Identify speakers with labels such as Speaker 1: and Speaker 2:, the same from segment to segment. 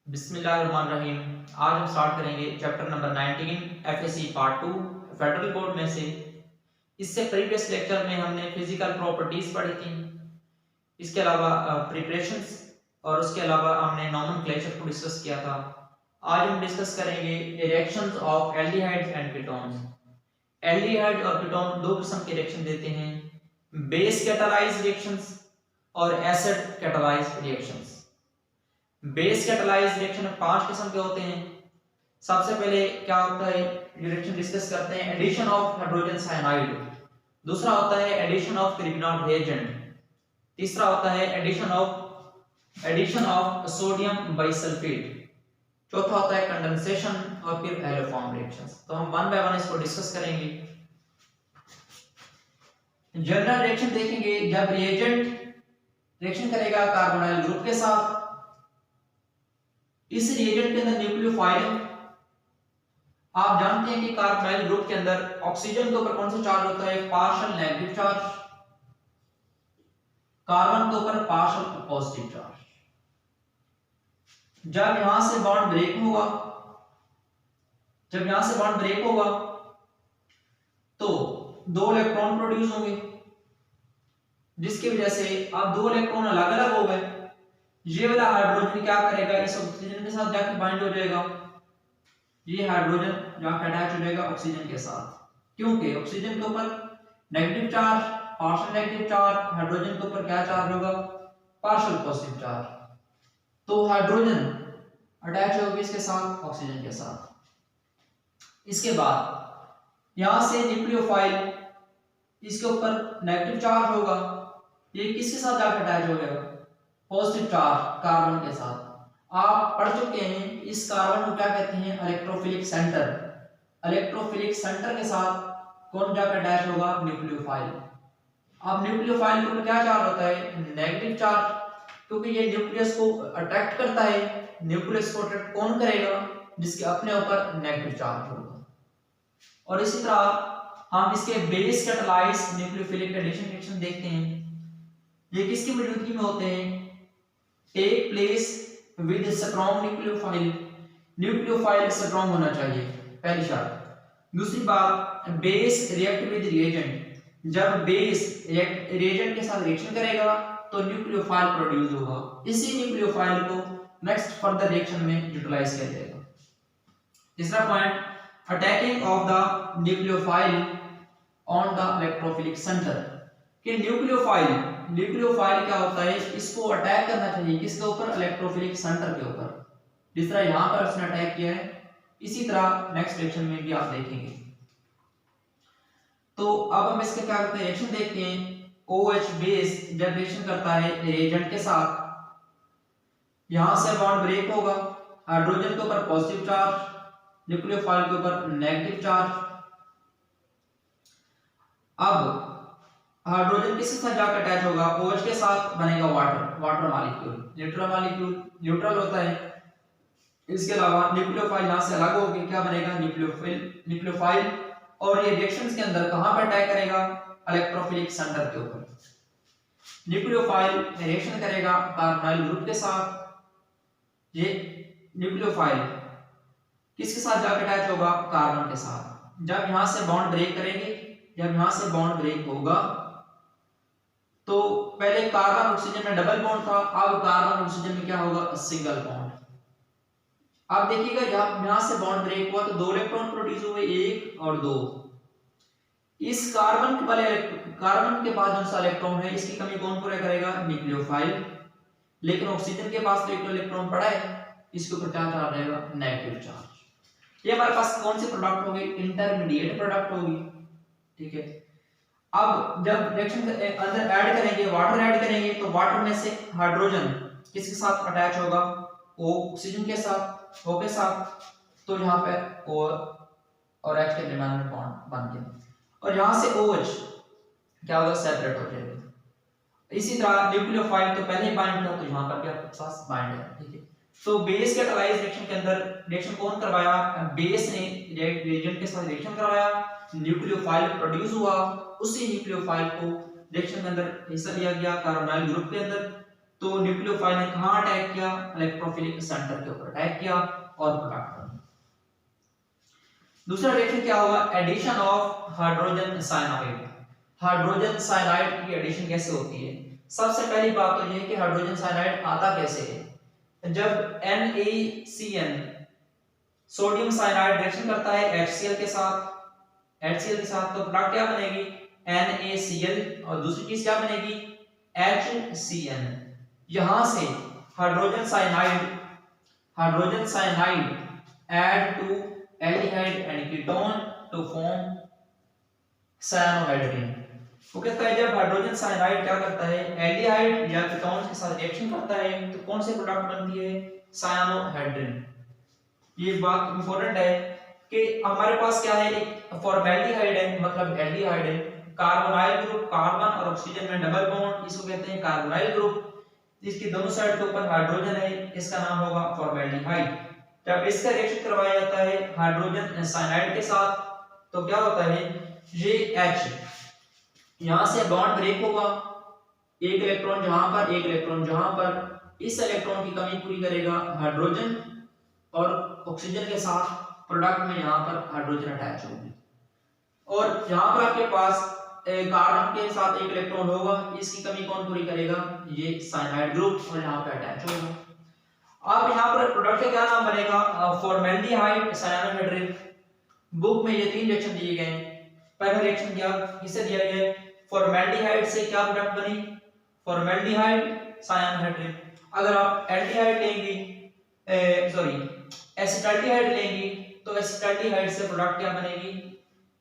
Speaker 1: बिस्मिल्लाहिर्रहमानिर्रहीम। आज हम स्टार्ट करेंगे chapter number 19 FSc part 2 federal code में से। इससे प्रीवियस लेक्चर में हमने फिजिकल प्रॉपर्टीज पढ़ी थी, इसके अलावा प्रिपरेशंस और उसके अलावा हमने नॉमेनक्लेचर को डिस्कस किया था। आज हम डिस्कस करेंगे reactions of aldehydes and ketones. Aldehyde और कीटोन दो किस्म के रिएक्शन देते हैं, बेस कैटालाइज्ड रिएक्शंस और acid catalysed reactions. Base catalysed reaction में 5 किस्म के होते हैं। सबसे पहले क्या होता है, रिएक्शन डिस्कस करते हैं एडिशन ऑफ हाइड्रोजन साइनाइड। दूसरा होता है एडिशन ऑफ क्रिबिनॉट रिएजेंट। तीसरा होता है एडिशन ऑफ सोडियम बाइसल्फेट। चौथा होता है कंडेंसेशन और फिर एलोफॉर्म रिएक्शंस। तो हम वन बाय वन इसको डिस्कस करेंगे। जनरल रिएक्शन देखेंगे, जब रिएजेंट रिएक्शन करेगा कार्बोनाइल ग्रुप के साथ, इस रिएजेंट के अंदर न्यूक्लियोफाइल, आप जानते हैं कि कार्बोनाइल ग्रुप के अंदर ऑक्सीजन के ऊपर कौन सा चार्ज होता है, पार्शियल नेगेटिव चार्ज, कार्बन के ऊपर पार्शियल पॉजिटिव चार्ज। जब यहां से बॉन्ड ब्रेक होगा तो 2 इलेक्ट्रॉन प्रोड्यूस होंगे, जिसकी वजह से अब 2 इलेक्ट्रॉन अलग अलग हो गए। ये वाला हाइड्रोजन क्या करेगा, इस ऑक्सीजन के साथ जाके बाइंड हो जाएगा। ये हाइड्रोजन जाके अटैच हो जाएगा ऑक्सीजन के साथ, क्योंकि ऑक्सीजन के ऊपर negative charge, partial negative charge, hydrogen के ऊपर क्या चार्ज होगा, पार्शियल पॉजिटिव चार्ज। तो हाइड्रोजन अटैच होगी इसके साथ, ऑक्सीजन के साथ। इसके बाद यहां से न्यूक्लियोफाइल, इसके ऊपर नेगेटिव चार्ज होगा, ये किसके साथ जाकर अटैच हो जाएगा, पॉजिटिव चार्ज कार्बन के साथ। आप पढ़ चुके हैं इस कार्बन को क्या कहते हैं, इलेक्ट्रोफिलिक सेंटर। इलेक्ट्रोफिलिक सेंटर के साथ कौन जाकर अटैच होगा, न्यूक्लियोफाइल। अब न्यूक्लियोफाइल के ऊपर क्या चार्ज होता है, नेगेटिव चार्ज, क्योंकि ये न्यूक्लियस को अट्रैक्ट करता है। न्यूक्लियस को अट्रैक्ट कौन करेगा, जिसके अपने ऊपर नेगेटिव चार्ज होगा। और इसी तरह हम इसके base catalysed nucleophilic addition reaction देखते हैं। ये किसकी मौजूदगी में होते हैं, take place with strong nucleophile. Nucleophile strong होना चाहिए, पहली शर्त। दूसरी बात, बेस रिएक्ट विद रिएजेंट। जब बेस रिएजेंट के साथ रिएक्शन करेगा तो न्यूक्लियोफाइल प्रोड्यूस होगा। इसी न्यूक्लियोफाइल को नेक्स्ट फर्दर रिएक्शन में यूटिलाइज किया जाएगा। तीसरा point, attacking of the nucleophile on the electrophilic centre. कि न्यूक्लियोफाइल क्या होता है, इसको अटैक करना चाहिए किसके ऊपर, इलेक्ट्रोफिलिक सेंटर के ऊपर। जिस तरह यहां पर उसने अटैक किया है, इसी तरह नेक्स्ट रिएक्शन में भी आप देखेंगे। तो अब हम इसके क्या करते हैं, रिएक्शन देखते हैं। OH बेस जब रिएक्शन करता है रिएजेंट के साथ, यहां से बॉन्ड ब्रेक होगा, हाइड्रोजन के ऊपर पॉजिटिव चार्ज, न्यूक्लियोफाइल के ऊपर नेगेटिव चार्ज। अब हाइड्रोजन किसके साथ जाकर अटैच होगा, OH के साथ, बनेगा वाटर मॉलिक्यूल, न्यूट्रल होता है। इसके अलावा न्यूक्लियोफाइल यहां से अलग होकर क्या बनेगा, न्यूक्लियोफाइल। और ये रिएक्शंस के अंदर कहां पर अटैक करेगा, इलेक्ट्रोफिलिक सेंटर के ऊपर। न्यूक्लियोफाइल रिएक्शन करेगा कार्बोनाइल ग्रुप के साथ। ये न्यूक्लियोफाइल किसके साथ जाकर अटैच होगा, कार्बन के साथ। जब यहां से बॉन्ड ब्रेक होगा तो पहले कार्बन ऑक्सीजन में डबल बॉन्ड था, अब कार्बन ऑक्सीजन में क्या होगा, सिंगल बॉन्ड। अब देखिएगा यहां से बॉन्ड ब्रेक हुआ तो 2 इलेक्ट्रॉन प्रोड्यूस हुए, 1 और 2। इस कार्बन के पास जो सा इलेक्ट्रॉन है, इसकी कमी कौन पूरा करेगा, न्यूक्लियोफाइल। लेकिन ऑक्सीजन के पास तो एक इलेक्ट्रॉन पड़ा है, इसके ऊपर क्या चार्ज रहेगा, नेगेटिव चार्ज। ये हमारे पास कौन सी प्रोडक्ट होगी, इंटरमीडिएट प्रोडक्ट होगी, ठीक है। अब जब रिएक्शन अंदर ऐड करेंगे, वाटर ऐड करेंगे, तो वाटर में से हाइड्रोजन किसके साथ अटैच होगा, ऑक्सीजन के साथ, O के साथ। तो यहाँ पे O और H के दरमियान में बॉन्ड बन गया, और यहाँ से OH क्या होगा, सेपरेट हो जाएगा। इसी तरह न्यूक्लियोफाइल तो पहले ही बाइंड था, तो यहाँ पर भी आपके पास बाइंड है, ठीक है। तो बेस कैटालाइज्ड रिएक्शन के अंदर रिएक्शन कौन करवाया, बेस ने रिएजेंट के साथ रिएक्शन करवाया, न्यूक्लियोफाइल प्रोड्यूस हुआ। उसी न्यूक्लियोफाइल को रिएक्शन के अंदर हिस्सा लिया गया कार्बोनाइल ग्रुप के अंदर, तो न्यूक्लियोफाइल ने कहां अटैक किया, इलेक्ट्रोफिलिक सेंटर के ऊपर अटैक किया और प्रोडक्ट बना। दूसरा रिएक्शन क्या होगा, addition of hydrogen cyanide. Hydrogen cyanide की एडिशन कैसे होती है? सबसे पहली बात तो ये है कि हाइड्रोजन साइनाइड आता कैसे है। जब NaCN सोडियम साइनाइड रिएक्शन करता है HCl के साथ, तो प्रोडक्ट क्या बनेगी, NaCl, और दूसरी चीज क्या बनेगी, HCN। यहां से hydrogen cyanide add to aldehyde and ketone to form cyanohydrin. वो कहता है जब हाइड्रोजन साइनाइड क्या करता है, एल्डिहाइड या कीटोन के साथ रिएक्शन करता है तो कौन से प्रोडक्ट बनती है, साइनोहाइड्रिन। ये बात इंपॉर्टेंट है कि हमारे पास क्या है, एक फॉर्मेल्डिहाइड है, मतलब एल्डिहाइड है, कार्बोनाइल ग्रुप, कार्बन और ऑक्सीजन में डबल बॉन्ड, इसको कहते हैं कार्बोनाइल ग्रुप। इसकी दोनों साइड के ऊपर हाइड्रोजन है, इसका नाम होगा फॉर्मेल्डिहाइड। जब इसका रिएक्शन करवाया जाता है हाइड्रोजन साइनाइड के साथ तो क्या होता है, ये H यहां से बॉन्ड ब्रेक होगा, एक इलेक्ट्रॉन जहां पर, एक इलेक्ट्रॉन जहां पर, इस इलेक्ट्रॉन की कमी पूरी करेगा हाइड्रोजन और ऑक्सीजन के साथ, प्रोडक्ट में यहां पर हाइड्रोजन अटैच होगी। और यहां पर आपके पास कार्बन के साथ एक इलेक्ट्रॉन होगा, इसकी कमी कौन पूरी करेगा, ये साइनाइड ग्रुप, और यहां पे अटैच होगा। अब यहां पर प्रोडक्ट का क्या नाम बनेगा, फॉर्मेल्डिहाइड साइनोहाइड्रिन। बुक में ये 3 रिएक्शन दिए गए हैं। पहला रिएक्शन क्या किससे दिया गया है, फॉर्मेल्डिहाइड से क्या प्रोडक्ट बनी, फॉर्मेल्डिहाइड साइनोहाइड्रिन। अगर आप एल्डिहाइड लेंगी, एसिटाल्डिहाइड लेंगी तो एसिटाल्डिहाइड से प्रोडक्ट क्या बनेगी,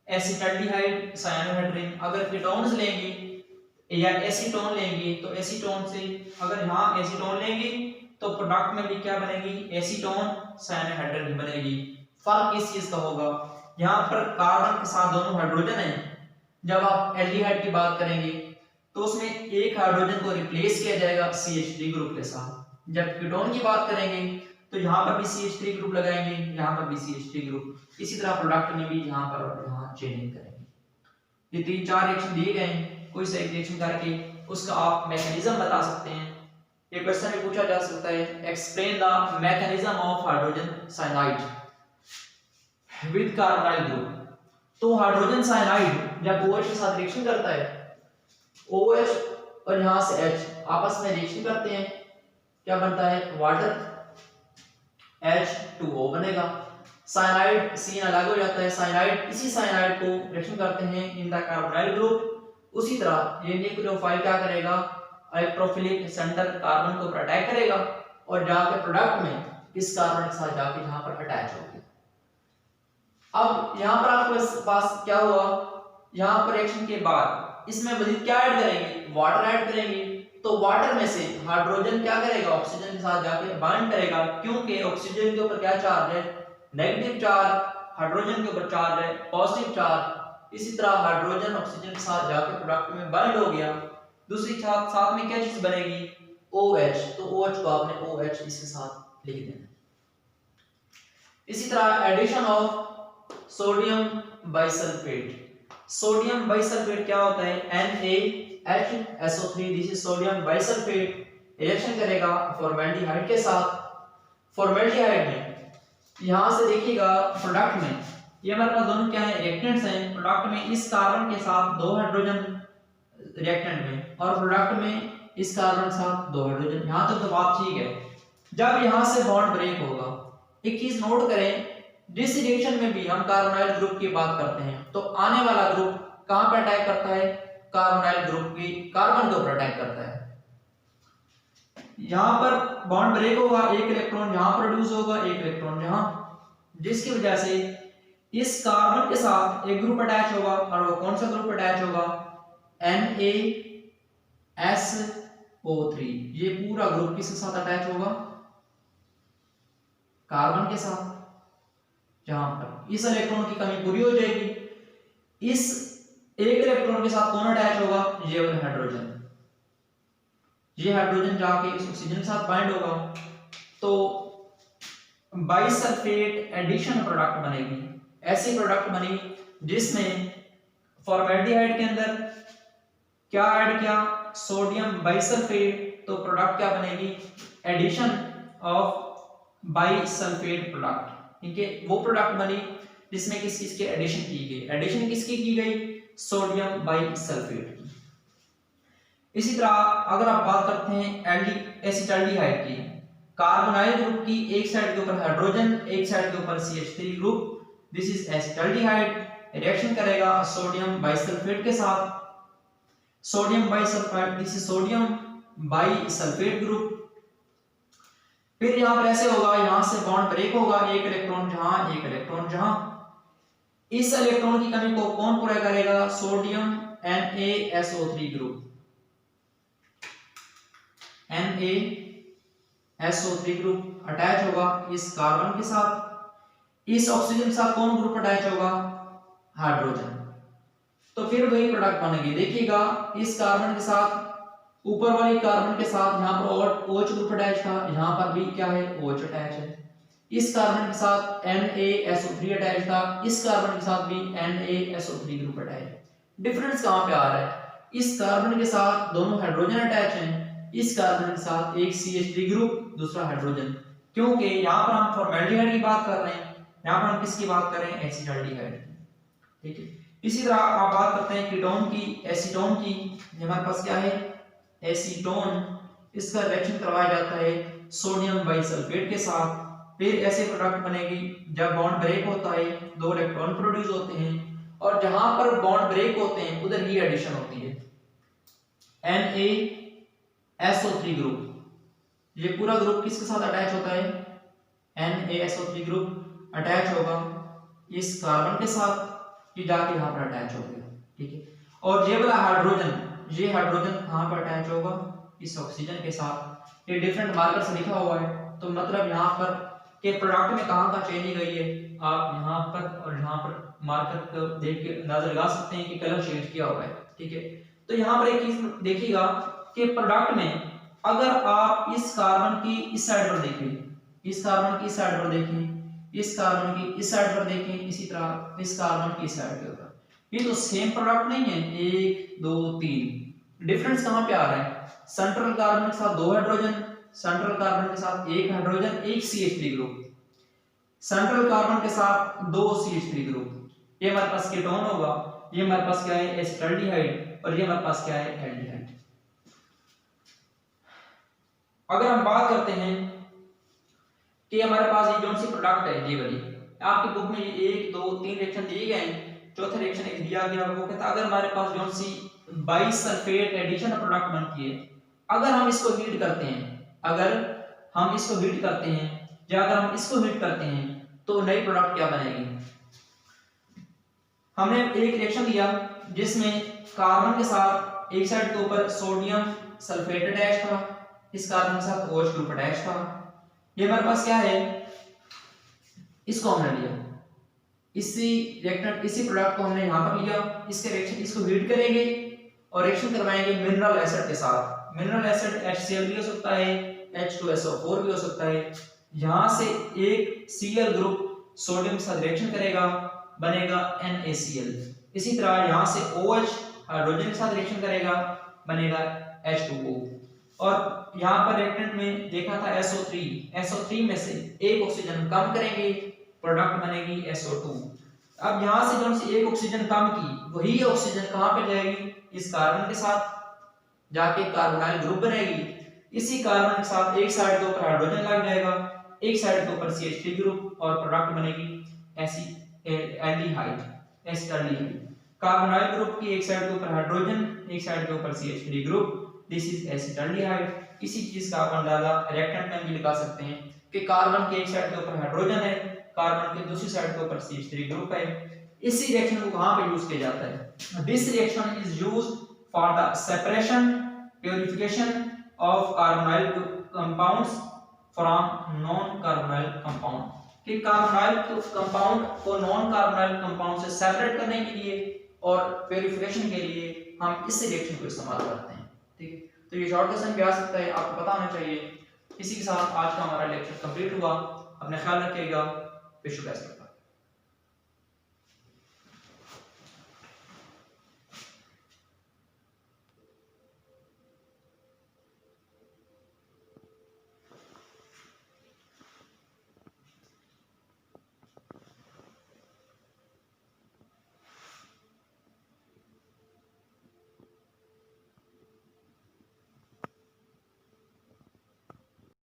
Speaker 1: एसिटाल्डिहाइड साइनोहाइड्रिन। अगर कीटोन्स लेंगी या एसीटोन लेंगी तो एसीटोन से, अगर यहां एसीटोन लेंगी तो प्रोडक्ट में भी क्या बनेगी, एसीटोन साइनोहाइड्रिन बनेगी। फर्क इस चीज का होगा, यहां पर कार्बन के साथ दोनों हाइड्रोजन है, जब आप एल्डिहाइड की बात करेंगे तो उसमें एक हाइड्रोजन को रिप्लेस किया जाएगा CH3 ग्रुप के साथ। जब कीटोन की बात करेंगे तो यहां पर भी CH3 ग्रुप लगाएंगे, यहां पर भी CH3 ग्रुप। इसी तरह प्रोडक्ट में भी यहां पर और यहां चेंजिंग करेंगे। ये 3-4 रिएक्शन दिए गए हैं, कोई सा एक रिएक्शन करके उसका आप मैकेनिज्म बता सकते हैं। ये क्वेश्चन भी पूछा जा सकता है, explain the mechanism of hydrogen cyanide with carbonyl group. तो हाइड्रोजन साइनाइड जब OH के साथ रिएक्शन करता है, OH और यहां से H आपस में रिएक्शन करते हैं, क्या बनता है, वाटर, H2O बनेगा। साइनाइड CN अलग हो जाता है, साइनाइड, इसी साइनाइड को रिएक्शन करते हैं इन द कार्बोनाइल ग्रुप। उसी तरह ये न्यूक्लियोफाइल क्या करेगा, इलेक्ट्रोफिलिक सेंटर कार्बन को अटैक करेगा और जाकर प्रोडक्ट में इस कार्बन के साथ जाके यहां पर अटैच होगी। अब यहां पर आपके पास क्या हुआ, यहां पर रिएक्शन के बाद इसमें मजीद क्या ऐड करेंगे, वाटर ऐड करेंगे। तो वाटर में से हाइड्रोजन क्या करेगा, ऑक्सीजन के साथ जाके बाइंड करेगा, क्योंकि ऑक्सीजन के ऊपर क्या चार्ज है, नेगेटिव चार्ज, हाइड्रोजन के ऊपर चार्ज है पॉजिटिव चार्ज। इसी तरह हाइड्रोजन ऑक्सीजन के साथ जाके प्रोडक्ट में बाइंड हो गया। दूसरी साथ में क्या चीज बनेगी, OH, तो OH को आपने OH इसके साथ लिख देना। इसी तरह addition of sodium bisulphate. Sodium bisulphate क्या होता है, NaHSO3, this is sodium bisulphate. Reaction करेगा फॉर्मेल्डिहाइड के साथ। फॉर्मेल्डिहाइड में यहां से देखिएगा प्रोडक्ट में ये हमारे पास दोनों क्या है, रिएक्टेंट्स हैं। प्रोडक्ट में इस कार्बन के साथ 2 हाइड्रोजन रिएक्टेंट में, और प्रोडक्ट में इस कार्बन के साथ 2 हाइड्रोजन। यहां तक तो बात ठीक है। जब यहां से बॉन्ड ब्रेक होगा, एक चीज नोट करें, जिस रिएक्शन में भी हम कार्बोनाइल ग्रुप की बात करते हैं तो आने वाला ग्रुप कहां पर अटैक करता है, कार्बोनाइल ग्रुप की कार्बन के ऊपर अटैक करता है। यहां पर बॉन्ड ब्रेक होगा, एक इलेक्ट्रॉन यहां प्रोड्यूस होगा, एक इलेक्ट्रॉन यहां, जिसकी वजह से इस कार्बन के साथ एक ग्रुप अटैच होगा, और वो कौन सा ग्रुप अटैच होगा, NaSO3। ये पूरा ग्रुप किसके साथ अटैच होगा, कार्बन के साथ। जहां पर इस इलेक्ट्रॉन की कमी पूरी हो जाएगी, इस एक इलेक्ट्रॉन के साथ कौन अटैच होगा, ये वाला हाइड्रोजन। ये हाइड्रोजन जाके इस ऑक्सीजन के साथ बाइंड होगा, तो बाइसल्फेट एडिशन प्रोडक्ट बनेगी। ऐसी प्रोडक्ट बनी जिसमें फॉर्मेल्डिहाइड के अंदर क्या ऐड किया, सोडियम बाइसल्फेट, तो प्रोडक्ट क्या बनेगी, एडिशन ऑफ बाइसल्फेट प्रोडक्ट, ठीक है। वो प्रोडक्ट बनी जिसमें किस किस के एडिशन की गई, एडिशन किसकी की गई, सोडियम बाइसल्फेट की। इसी तरह अगर आप बात करते हैं एसिटाल्डिहाइड की, कार्बोनाइल ग्रुप की, एक साइड के ऊपर हाइड्रोजन, एक साइड के ऊपर CH3 group, this is acetaldehyde, reaction करेगा सोडियम बाइसल्फेट के साथ, sodium bisulphide, this is sodium bisulphate group. फिर यहां पर ऐसे होगा, यहां से बॉन्ड ब्रेक होगा, एक इलेक्ट्रॉन जहां, एक इलेक्ट्रॉन जहां। इस इलेक्ट्रॉन की कमी को कौन पूरा करेगा, sodium NaSO3 group, NaSO3 group attach होगा इस कार्बन के साथ, इस ऑक्सीजन के साथ कौन ग्रुप अटैच होगा, हाइड्रोजन। तो फिर वही प्रोडक्ट बनेगी, देखिएगा इस कार्बन के साथ, ऊपर वाले कार्बन के साथ यहां पर OH ग्रुप अटैच था, यहां पर भी क्या है, OH अटैच है। इस कार्बन के साथ NaSO3 अटैच था, इस कार्बन के साथ भी NaSO3 ग्रुप अटैच है। डिफरेंस कहां पे आ रहा है, इस कार्बन के साथ दोनों हाइड्रोजन अटैच हैं, इस कार्बन के साथ एक CH3 ग्रुप, दूसरा हाइड्रोजन, क्योंकि यहां पर हम फॉर्मेल्डिहाइड की बात कर रहे हैं, यहां पर हम किसकी बात कर रहे हैं, एसिटाल्डिहाइड, ठीक है। इसी तरह आप बात करते हैं कीटोन की, एसीटोन की, हमारे पास क्या है, एसीटोन, इसका रिएक्शन करवाया जाता है सोडियम बाइसल्फेट के साथ। फिर ऐसे प्रोडक्ट बनेगी, जब बॉन्ड ब्रेक होता है दो इलेक्ट्रॉन प्रोड्यूस होते हैं, और जहां पर बॉन्ड ब्रेक होते हैं उधर ही एडिशन होती है, NaSO3 ग्रुप, ये पूरा ग्रुप किसके साथ अटैच होता है, NaSO3 ग्रुप अटैच होगा इस कार्बन के साथ, ये जाके यहां पर अटैच हो गया, ठीक है। और ये वाला हाइड्रोजन, ये हाइड्रोजन कहां पर अटैच होगा, इस ऑक्सीजन के साथ। ये डिफरेंट मार्कर से लिखा हुआ है, तो मतलब यहां पर के प्रोडक्ट में कहां का चेंज गई है, आप यहां पर और यहां पर मार्कर को देख के अंदाजा लगा सकते हैं कि कलर चेंज किया हुआ है, ठीक है। तो यहां पर एक चीज देखिएगा कि प्रोडक्ट में अगर आप इस कार्बन की इस साइड पर देखें, इस कार्बन की इस साइड पर देखें, इस कार्बन की इस साइड पर देखें, इसी तरह इस कार्बन की इस साइड के ऊपर, ये तो सेम प्रोडक्ट नहीं है, 1 2 3, डिफरेंस कहां पे आ रहा है, सेंट्रल कार्बन के साथ दो हाइड्रोजन, सेंट्रल कार्बन के साथ एक हाइड्रोजन, एक CH3 ग्रुप, सेंट्रल कार्बन के साथ दो CH3 ग्रुप, ये हमारे पास कीटोन होगा, ये हमारे पास क्या है, एसिटाल्डिहाइड, और ये हमारे पास क्या है, एल्डिहाइड। अगर हम बात करते हैं कि हमारे पास ये कौन सी प्रोडक्ट है, ये वाली आपकी बुक में ये 1 2 3 रिएक्शन दिए गए हैं, चौथा रिएक्शन एक दिया गया, वो कहता है अगर हमारे पास कौन सी बाइसल्फेट एडिशन प्रोडक्ट बनती है, अगर हम इसको हीट करते हैं, अगर हम इसको हीट करते हैं, या अगर हम इसको हीट करते हैं, तो नई प्रोडक्ट क्या बनेगी। हमने एक रिएक्शन दिया जिसमें कार्बन के साथ एक साइड के ऊपर सोडियम सल्फेट अटैच था, इस कार्बन के साथ OH ग्रुप अटैच था। ये हमारे पास क्या है, इसको हमने लिया, इसी रिएक्टेंट इसी प्रोडक्ट को हमने यहां पर लिया, इसके रिएक्शन इसको हीट करेंगे और रिएक्शन करवाएंगे मिनरल एसिड के साथ। मिनरल एसिड HCl भी हो सकता है, H2SO4 भी हो सकता है। यहां से एक Cl ग्रुप सोडियम के साथ रिएक्शन करेगा, बनेगा NaCl। इसी तरह यहां से OH हाइड्रोजन के साथ रिएक्शन करेगा, बनेगा H2O। और यहां पर रिएक्टेंट में देखा था SO3 में से एक ऑक्सीजन कम करेंगे, प्रोडक्ट बनेगी SO2। अब यहां से जो सी एक ऑक्सीजन कम की, वही ऑक्सीजन कहां पे जाएगी, इस कार्बन के साथ जाके कार्बोनाइल ग्रुप बनेगी, इसी कार्बन के साथ एक साइड के ऊपर हाइड्रोजन लग जाएगा, एक साइड के ऊपर CH3 ग्रुप, और प्रोडक्ट बनेगी एल्डिहाइड, एसिटाल्डिहाइड। कार्बोनाइल ग्रुप की एक साइड के ऊपर हाइड्रोजन, एक साइड के ऊपर CH3 group, this is acetaldehyde. इसी चीज का आप अंदाजा रिएक्टेंट में भी लगा सकते हैं कि कार्बन के एक साइड के ऊपर हाइड्रोजन है, कार्बन के दूसरी साइड के ऊपर CH3 ग्रुप है। इसी रिएक्शन को कहां पे यूज किया जाता है, this reaction is used for the separation purification of carbonyl compounds from non carbonyl compound, कि कार्बोनाइल कंपाउंड को नॉन कार्बोनाइल कंपाउंड से सेपरेट करने के लिए और प्यूरिफिकेशन के लिए हम इस रिएक्शन को इस्तेमाल करते हैं, ठीक है। तो ये शॉर्ट क्वेश्चन भी आ सकता है, आपको पता होना चाहिए। इसी के साथ आज का हमारा लेक्चर कंप्लीट हुआ, अपना ख्याल रखिएगा, विश यू बेस्ट।